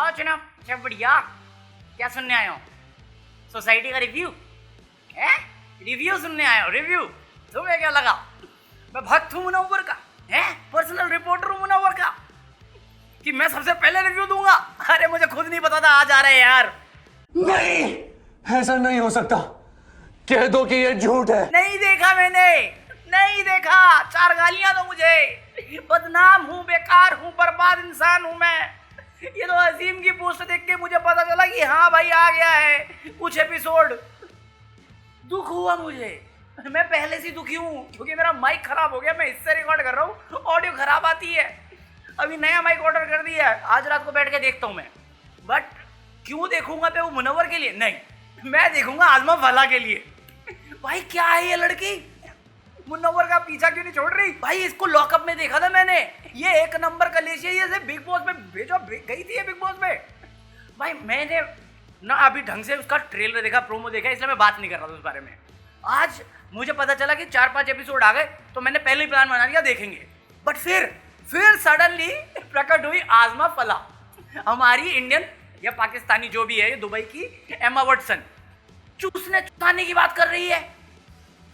आओ चुनाव, अच्छा बढ़िया। क्या सुनने आए हो? सोसाइटी का रिव्यू है? रिव्यू सुनने आए हो? रिव्यू तुम्हें क्या लगा मैं भक्त हूँ मुनव्वर का? है पर्सनल रिपोर्टर हूँ मुनव्वर का कि मैं सबसे पहले रिव्यू दूंगा? अरे मुझे खुद नहीं पता था आज आ रहे हैं यार। नहीं, ऐसा नहीं हो सकता। कह दो कि ये झूठ है। नहीं देखा मैंने, नहीं देखा। 4 गालियां दो मुझे। बदनाम हूँ, बेकार हूँ, बर्बाद इंसान हूँ मैं। ये तो अजीम की पोस्ट देख के मुझे पता चला कि हाँ भाई आ गया है कुछ एपिसोड। दुख हुआ मुझे, मैं पहले से दुखी हूँ क्योंकि मेरा माइक खराब हो गया। मैं इससे रिकॉर्ड कर रहा हूँ, ऑडियो खराब आती है। अभी नया माइक ऑर्डर कर दिया है, आज रात को बैठ के देखता हूँ मैं। बट क्यों देखूंगा मैं? वो मुनव्वर के लिए नहीं, मैं देखूंगा आजमा फला के लिए। भाई क्या है ये लड़की, मुनव्वर का पीछा क्यों नहीं छोड़ रही? भाई इसको लॉकअप में देखा था मैंने, ये एक नंबर का लेशिया, ये बिग बॉस में भेजो गई थी ये बिग बॉस में। भाई मैंने ना अभी ढंग से उसका ट्रेलर देखा, प्रोमो देखा, इसलिए मैं बात नहीं कर रहा था उस बारे में। आज मुझे पता चला कि 4-5 एपिसोड आ गए तो मैंने पहले ही प्लान बना लिया देखेंगे। बट फिर सडनली प्रकट हुई आजमा फला, हमारी इंडियन या पाकिस्तानी जो भी है, ये दुबई की एमा वाटसन, चूसने चुसाने की बात कर रही है।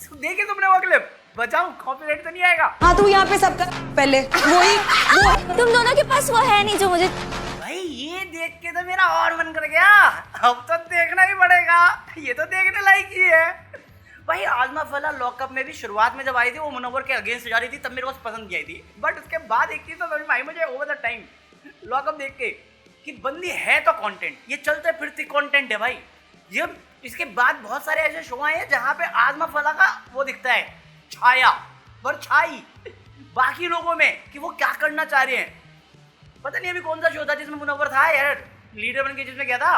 देखे तुमने वो क्लिप? बचाऊं, कॉपीराइट तो नहीं आएगा? हाँ तू यहाँ पे सबका पहले वो तुम दोनों के पास वो है नहीं जो मुझे। भाई ये देख के तो मेरा और मन कर गया, अब तो देखना ही पड़ेगा, ये तो देखने लायक ही है। भाई आजमा फला लॉकअप में भी शुरुआत में जब आई थी वो मुनव्वर के अगेंस्ट जा रही थी, तब मेरे को पसंद आई थी। बट उसके बाद एक चीज तो समझ में आई मुझे ओवर द टाइम लॉकअप देख के कि बंदी है तो कंटेंट, ये चलते फिरते कंटेंट है भाई। जब इसके बाद बहुत सारे ऐसे शो आए हैं जहाँ पे आजमा फला का वो दिखता है, छाया परछाई बाकी लोगों में कि वो क्या करना चाह रहे हैं। पता नहीं अभी कौन सा शो था जिसमें मुनव्वर था यार, लीडर बन के जिसमें गया था,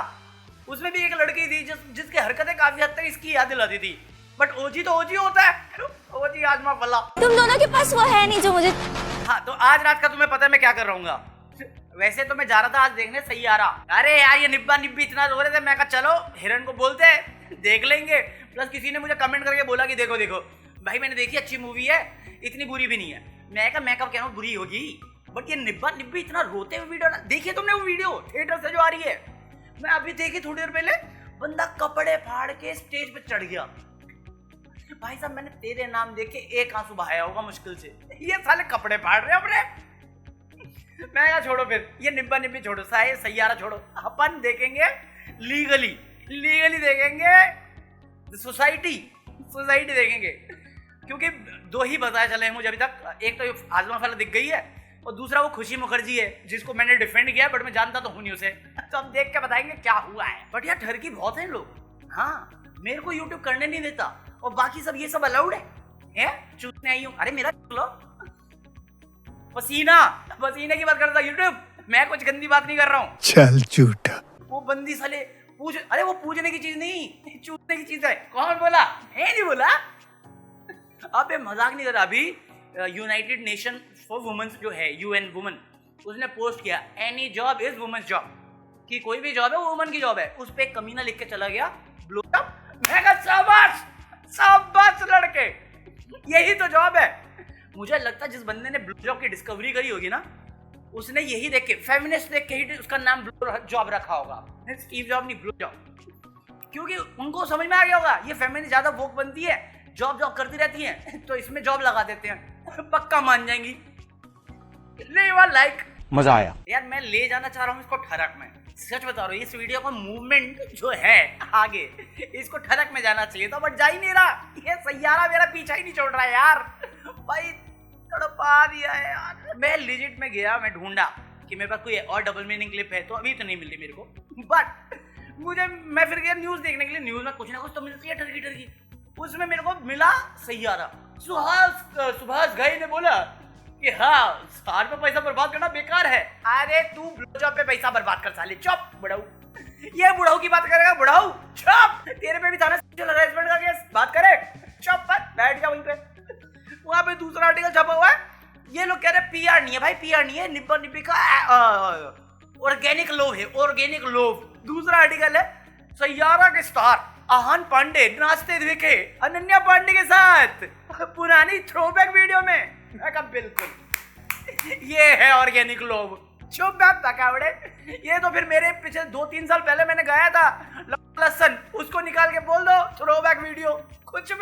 उसमें भी एक लड़की थी जिसकी हरकतें काफी हद तक इसकी याद दिलाती थी। बट ओजी तो ओजी होता है, ओजी आजमा फला। तुम दोनों के पास वो है नहीं जो मुझे। हाँ तो आज रात का तुम्हें पता है मैं क्या कर रहा हूँ? वैसे तो मैं जा रहा था आज देखने सैयारा। अरे यार ये निब्बा निब्बी इतना रो रहे थे, मैं कहा चलो हिरन को बोलते हैं देख लेंगे। प्लस किसी ने मुझे कमेंट करके बोला कि देखो देखो भाई मैंने देखी, अच्छी मूवी है, इतनी बुरी भी नहीं है। मैं कब कह रहा हूँ बुरी होगी, बट ये निब्बा निब्बी इतना रोते हुए वीडियो देखिए तुमने? वो वीडियो थिएटर से जो आ रही है, मैं अभी देखी थोड़ी देर पहले, बंदा कपड़े फाड़ के स्टेज पे चढ़ गया। भाई साहब मैंने तेरे नाम देख के एक आंसू बहाया होगा मुश्किल से, ये साले कपड़े फाड़ रहे अपने। मैं कहा छोड़ो फिर ये निब्बा निब्बी छोड़ो, सैयारा छोड़ो, अपन देखेंगे लीगली देखेंगे, सोसाइटी देखेंगे। क्योंकि 2 ही बताए चले हैं मुझे अभी तक, एक तो आजमा फला दिख गई है और दूसरा वो खुशी मुखर्जी है जिसको मैंने डिफेंड किया, बट मैं जानता तो हूं नहीं उसे। तो हम देख के बताएंगे क्या हुआ है। बट यार ठरकी बहुत है लोग। हाँ मेरे को यूट्यूब करने नहीं देता और बाकी सब ये सब अलाउड है? चूसने आई हूँ, अरे मेरा लो पसीने की बात करता यूट्यूब, मैं कुछ गंदी बात नहीं कर रहा हूँ। चल झूठा। वो बंदी साले अरे वो पूछने की चीज नहीं, चूसने की चीज है। कौन बोला है? नहीं बोला। अब मजाक नहीं कर रहा। अभी यूनाइटेड नेशन फॉर वुमेन्स जो है, यूएन वुमेन, उसने पोस्ट किया any job is women's job, कि कोई भी जॉब है वो वुमन की जॉब है। उस पे कमीना लिख के चला गया ब्लो जॉब। मैं कहा शाबाश लड़के, यही तो जॉब है। मुझे लगता है जिस बंदे ने ब्लो जॉब की डिस्कवरी करी होगी ना, उसने यही देख के, फेमिनिस्ट देख के ही उसका नाम ब्लो जॉब रखा होगा, स्टीव जॉब नहीं ब्लो जॉब। क्योंकि उनको समझ में आ गया होगा ये फेमिनिस्ट ज्यादा वोक बनती है, जॉब करती रहती हैं, तो इसमें जॉब लगा देते हैं, पक्का मान जाएंगी। लाइक मजा आया यार। मैं ले जाना चाह रहा हूँ इसको ठरक में, सच बता रहा हूँ। इस वीडियो का मूवमेंट जो है आगे, इसको ठरक में जाना चाहिए था, बट जा ही नहीं रहा। ये सैयारा मेरा पीछा ही नहीं छोड़ रहा है यार। भाई तड़पा दिया है यार। मैं लिजिट में गया, मैं ढूंढा कि मेरे पास कोई और डबल मीनिंग क्लिप है, तो अभी तो नहीं मिली मेरे को। बट मैं फिर गया न्यूज देखने के लिए। न्यूज में कुछ ना कुछ तो मिलती है ठरकी। उसमें मेरे को मिला सैयारा। सुभाष घई ने बोला कि हाँ सार पे पैसा बर्बाद करना बेकार है। अरे तू ब्लोजॉब पे पैसा बर्बाद कर साले, चुप बुढ़ाऊ। ये बुढ़ाऊ की बात करेगा बुढ़ाऊ, चुप। तेरे पे भी थाना सेक्सुअल हरासमेंट का केस, बात करे, चुप मत बैठ जा वहीं पे। वहां पे दूसरा आर्टिकल छपा हुआ है, ये लोग कह रहे पीआर नहीं है भाई, पीआर नहीं है, निब्बा निब्बी का ऑर्गेनिक लोव है, ऑर्गेनिक लोव। दूसरा आर्टिकल है सैयारा के स्टार आहान पांडे नाचते दिखे अनन्या पांडे के साथ पुरानी थ्रोबैक वीडियो में। मैं कहा बिल्कुल ये है ऑर्गेनिक लोव। चुप बैठ पकावड़े। ये तो फिर मेरे पिछले 2-3 साल पहले मैंने गाया था लसन, उसको निकाल के बोल दो थ्रोबैक वीडियो। कुछ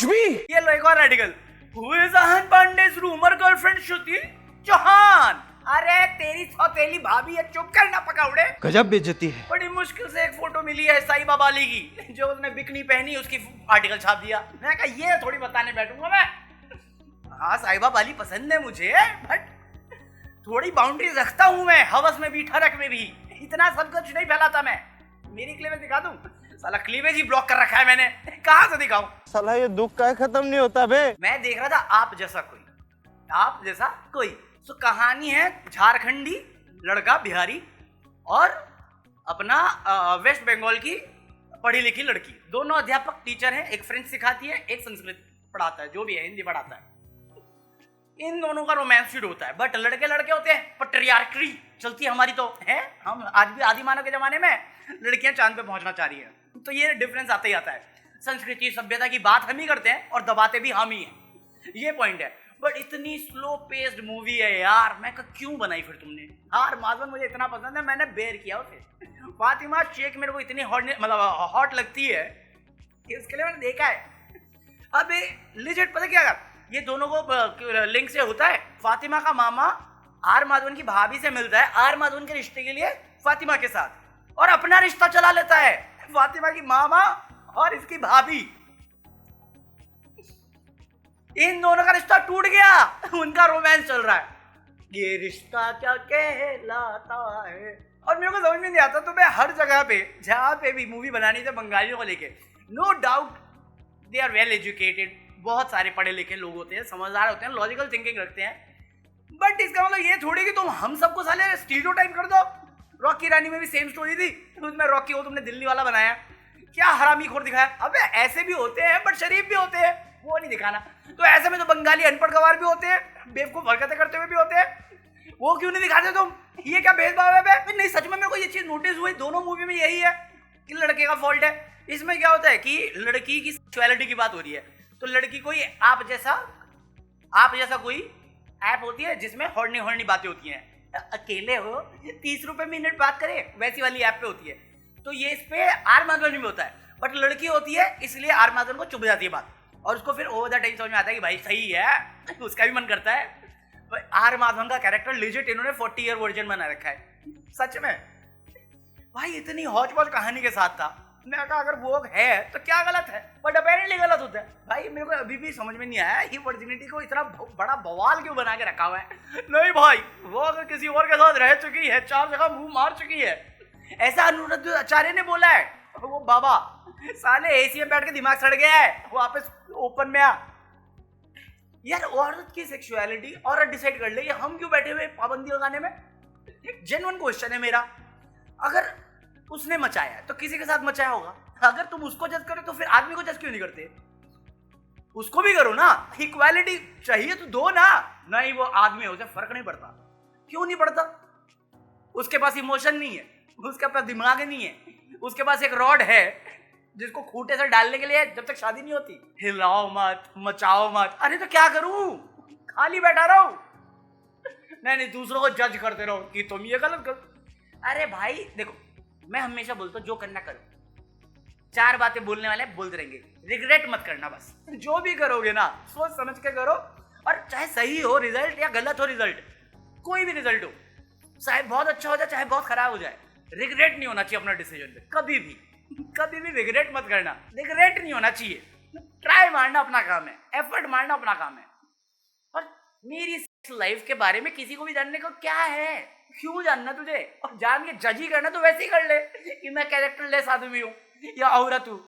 भी। ये लो एक और article. Who is Aahan Pandey's rumour girlfriend Shruti Chauhan. अरे तेरी सौतेली भाभी है, चुप कर ना पकावड़े। गजब बेइज्जती है। बड़ी मुश्किल से एक फोटो मिली है साईबा बाली की, जो उसने बिकनी पहनी, उसकी आर्टिकल छाप दिया। मैं कहा ये थोड़ी बताने बैठूंगा मैं। हाँ साईबा बाली पसंद है मुझे, बट थोड़ी बाउंड्री रखता हूं मैं, हवस में भी ठरक में भी। इतना सब कुछ नहीं फैलाता मैं। मेरी क्लीवेज दिखा दूं? साला क्लीवेज ही ब्लॉक कर रखा है मैंने, कहां से दिखाऊं? साला ये दुख का खत्म नहीं होता बे। मैं देख रहा था आप जैसा कोई। तो कहानी है झारखंडी लड़का, बिहारी, और अपना वेस्ट बंगाल की पढ़ी लिखी लड़की। दोनों अध्यापक टीचर हैं, एक फ्रेंच सिखाती है, एक संस्कृत पढ़ाता है, जो भी है हिंदी पढ़ाता है। इन दोनों का रोमांस शुरू होता है, बट लड़के होते हैं, पट्रियार्की चलती है हमारी तो है। हम आज भी आदि मानव के जमाने में लड़कियां चांद पे पहुंचना चाह रही हैं, तो ये डिफरेंस आता ही आता है। संस्कृति सभ्यता की बात हम ही करते हैं और दबाते भी हम ही हैं, ये पॉइंट है। बट इतनी स्लो पेस्ड मूवी है यार, मैं क्यों बनाई फिर तुमने? आर माधवन मुझे इतना पसंद है, मैंने बेर किया उसे। फातिमा शेख मेरे को इतनी हॉट लगती है कि उसके लिए मैंने देखा है। अब लिजिट पता क्या कर, ये दोनों को लिंक से होता है। फातिमा का मामा आर माधवन की भाभी से मिलता है, आर माधवन के रिश्ते के लिए फातिमा के साथ, और अपना रिश्ता चला लेता है फातिमा की मामा और इसकी भाभी। इन दोनों का रिश्ता टूट गया, उनका रोमांस चल रहा है। ये रिश्ता क्या कहलाता है। और मेरे को समझ में नहीं आता, तो मैं हर जगह पे जहां पे भी मूवी बनानी थी बंगालियों को लेके, no doubt they are well educated, बहुत सारे पढ़े लिखे लोग होते हैं, समझदार होते हैं, लॉजिकल थिंकिंग रखते हैं। बट इसका मतलब ये थोड़ी कि तुम हम सबको साले स्टीरियोटाइप कर दो। रॉकी रानी में भी सेम स्टोरी थी, उसमें रॉकी को तुमने दिल्ली वाला बनाया, क्या हरामीखोर दिखाया। अबे ऐसे भी होते हैं बट शरीफ भी होते हैं, वो नहीं दिखाना। तो ऐसे में तो बंगाली अनपढ़ गवार भी होते हैं, बेवकूफ हरकतें करते हुए भी होते हैं, वो क्यों नहीं दिखाते तुम? ये क्या भेदभाव है बे? नहीं सच में मेरे को ये चीज नोटिस हुई, दोनों मूवी में यही है कि लड़के का फॉल्ट है। इसमें क्या होता है कि लड़की की सेक्सुअलिटी की बात हो रही है, तो लड़की कोई आप जैसा कोई ऐप होती है जिसमें हॉर्नी बातें होती हैं। अकेले हो 30 रुपए मिनट बात करें, वैसी वाली ऐप पे होती है। तो ये इस पे आर माधवन में होता है, बट लड़की होती है इसलिए आर माधवन को चुभ जाती है बात, और उसको फिर ओवर द टाइम समझ में आता है कि भाई सही है, उसका भी मन करता है। आर माधवन का कैरेक्टर लिजिट इन्होंने 40 ईयर वर्जन बना रखा है सच में। भाई इतनी हौच पौच कहानी के साथ था, मैं कहा अगर वो है तो क्या गलत है, बट अपेरेंटली गलत होता है। भाई मेरे को अभी भी समझ में नहीं आया ये वर्जिनिटी को इतना बड़ा बवाल क्यों बना के रखा हुआ है। नहीं भाई, वो अगर किसी और के साथ रह चुकी है, 4 जगह मुंह मार चुकी है, ऐसा अनुरुद्ध आचार्य ने बोला है। वो बाबा साले एसी में बैठ के दिमाग सड़ गया है, वापस ओपन में आ यार। औरत की सेक्सुअलिटी औरत डिसाइड कर ले, ये हम क्यों बैठे हुए पाबंदी लगाने में? जेन्युइन क्वेश्चन है मेरा। अगर उसने मचाया है तो किसी के साथ मचाया होगा, अगर तुम उसको जज करो तो फिर आदमी को जज क्यों नहीं करते? उसको भी करो ना, इक्वालिटी चाहिए तो दो ना। नहीं वो आदमी है, उसे फर्क नहीं पड़ता। क्यों नहीं पड़ता? उसके पास इमोशन नहीं है, उसके पास दिमाग नहीं है, उसके पास एक रॉड है जिसको खूंटे से डालने के लिए जब तक शादी नहीं होती। हिलाओ मत, मचाओ मत। अरे तो क्या करूं, खाली बैठा रहो? नहीं दूसरों को जज करते रहो कि तुम ये गलत करो। अरे भाई देखो, मैं हमेशा बोलता हूँ जो करना करो। 4 बातें बोलने वाले बोलते रहेंगे, रिग्रेट मत करना। बस जो भी करोगे ना सोच समझ के करो, और चाहे सही हो रिजल्ट या गलत हो रिजल्ट, कोई भी रिजल्ट हो, चाहे बहुत अच्छा हो जाए चाहे बहुत खराब हो जाए, रिग्रेट नहीं होना चाहिए अपना डिसीजन पे। कभी भी रिग्रेट मत करना, रिग्रेट नहीं होना चाहिए। ट्राई मारना अपना काम है, एफर्ट मारना अपना काम है। और मेरी लाइफ के बारे में किसी को भी जानने को क्या है, क्यों जानना तुझे? और जान के जज ही करना तो वैसे ही कर ले कि मैं कैरेक्टर लेस आदमी हूँ या औरत हूँ।